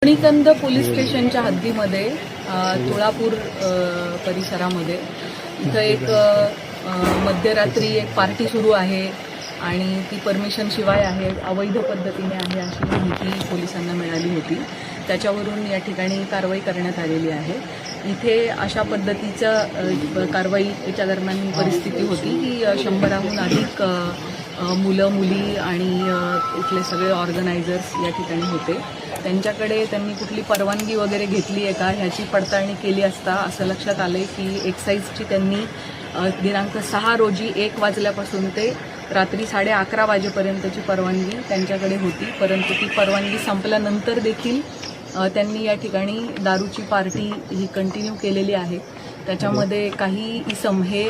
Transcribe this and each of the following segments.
मणिकंद police स्टेशनच्या हद्दीमध्ये तुळापूर परिसरामध्ये इथं एक मध्यरात्री एक पार्टी सुरू आहे आणि ती परमिशन शिवाय आहे, अवैध पद्धतीने आहे अशी माहिती पोलिसांना मिळाली होती. त्याच्यावरून या ठिकाणी कारवाई करण्यात आलेली आहे. इथे अशा पद्धतीचं कारवाईच्या दरम्यान परिस्थिती होती की 100हून अधिक मुलं मुली आणि इथले सगळे ऑर्गनायझर्स या ठिकाणी होते. त्यांच्याकडे त्यांनी कुठली परवानगी वगैरे घेतली आहे का ह्याची पडताळणी केली असता असं लक्षात आलं की एक्साईजची त्यांनी दिनांक 6 रोजी 1 वाजल्यापासून ते रात्री 11:30 वाजेपर्यंतची परवानगी त्यांच्याकडे होती. परंतु ती परवानगी संपल्यानंतर देखील त्यांनी या ठिकाणी दारूची पार्टी ही कंटिन्यू केलेली आहे. त्याच्यामध्ये काही इसम हे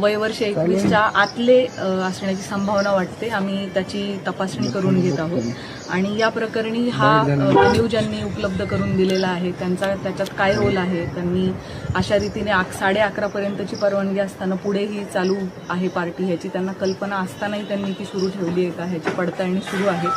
वयवर्ष 21च्या आतले असण्याची संभावना वाटते. आम्ही त्याची तपासणी करून घेत आहोत आणि या प्रकरणी हा मेन्यू ज्यांनी उपलब्ध करून दिलेला आहे त्याच्यात काय रोल आहे. त्यांनी अशा रीतीने 11:30 पर्यंतची परवानगी असताना पुढेही चालू आहे पार्टी ह्याची त्यांना कल्पना असतानाही त्यांनी ती सुरू ठेवली आहे का ह्याची पडताळणी सुरू आहे.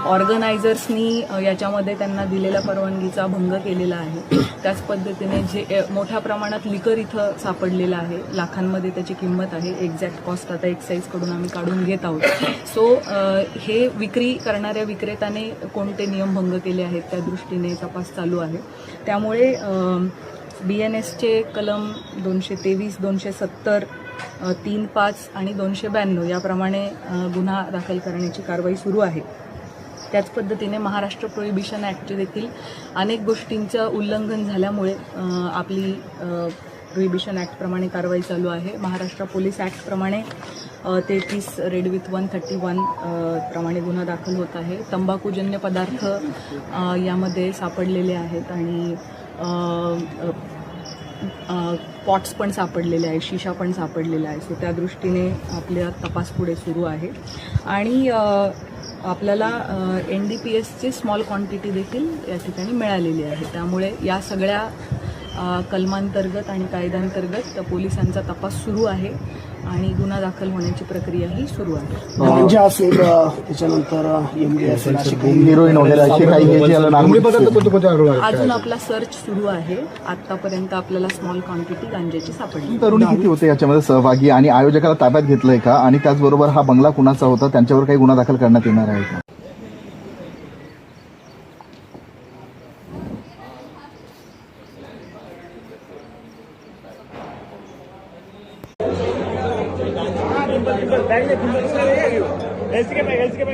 ऑर्गनायझर्सनी याच्यामध्ये त्यांना दिलेल्या परवानगीचा भंग केलेला आहे. त्याच पद्धतीने जे मोठ्या प्रमाणात लिकर इथं सापडलेलं आहे, लाखांमध्ये त्याची किंमत आहे. एक्झॅक्ट कॉस्ट आता एक्साईजकडून आम्ही काढून घेत आहोत. सो हे विक्री करणाऱ्या विक्रेत्याने कोणते नियमभंग केले आहेत त्या दृष्टीने तपास चालू आहे. त्यामुळे BNSचे कलम 223, 270, 3(5) आणि 292 याप्रमाणे गुन्हा दाखल करण्याची कारवाई सुरू आहे. त्याच पद्धतीने महाराष्ट्र प्रोहिबिशन ॲक्टचे देखील अनेक गोष्टींचं उल्लंघन झाल्यामुळे आपली प्रोहिबिशन ॲक्टप्रमाणे कारवाई चालू आहे. महाराष्ट्र पोलीस ॲक्टप्रमाणे 33 रेड विथ 131 प्रमाणे गुन्हा दाखल होत आहे. तंबाखूजन्य पदार्थ यामध्ये सापडलेले आहेत आणि पॉट्स पण सापडलेले आहे, शिशा पण सापडलेला आहे. सो त्या दृष्टीने आपल्या तपास पुढे सुरू आहे आणि आपल्याला NDPSची स्मॉल क्वांटिटी देखील या ठिकाणी मिळालेली आहे. त्यामुळे या सगळ्या कलमांतर्गत आणि कायद्यांतर्गत पोलिसांचा तपास सुरू आहे आणि गुन्हा दाखल होण्याची प्रक्रियाही सुरू आहे. म्हणजे असेल त्याच्यानंतर हिरोईन वगैरे असे काही अजून आपला सर्च सुरू आहे. आतापर्यंत आपल्याला स्मॉल क्वांटिटी गांजाची सापडली. तरुणी किती होते याच्यामध्ये सहभागी आणि आयोजकाला ताब्यात घेतलंय का आणि त्याचबरोबर हा बंगला कुणाचा होता त्यांच्यावर काही गुन्हा दाखल करण्यात येणार आहे का? Let's get back.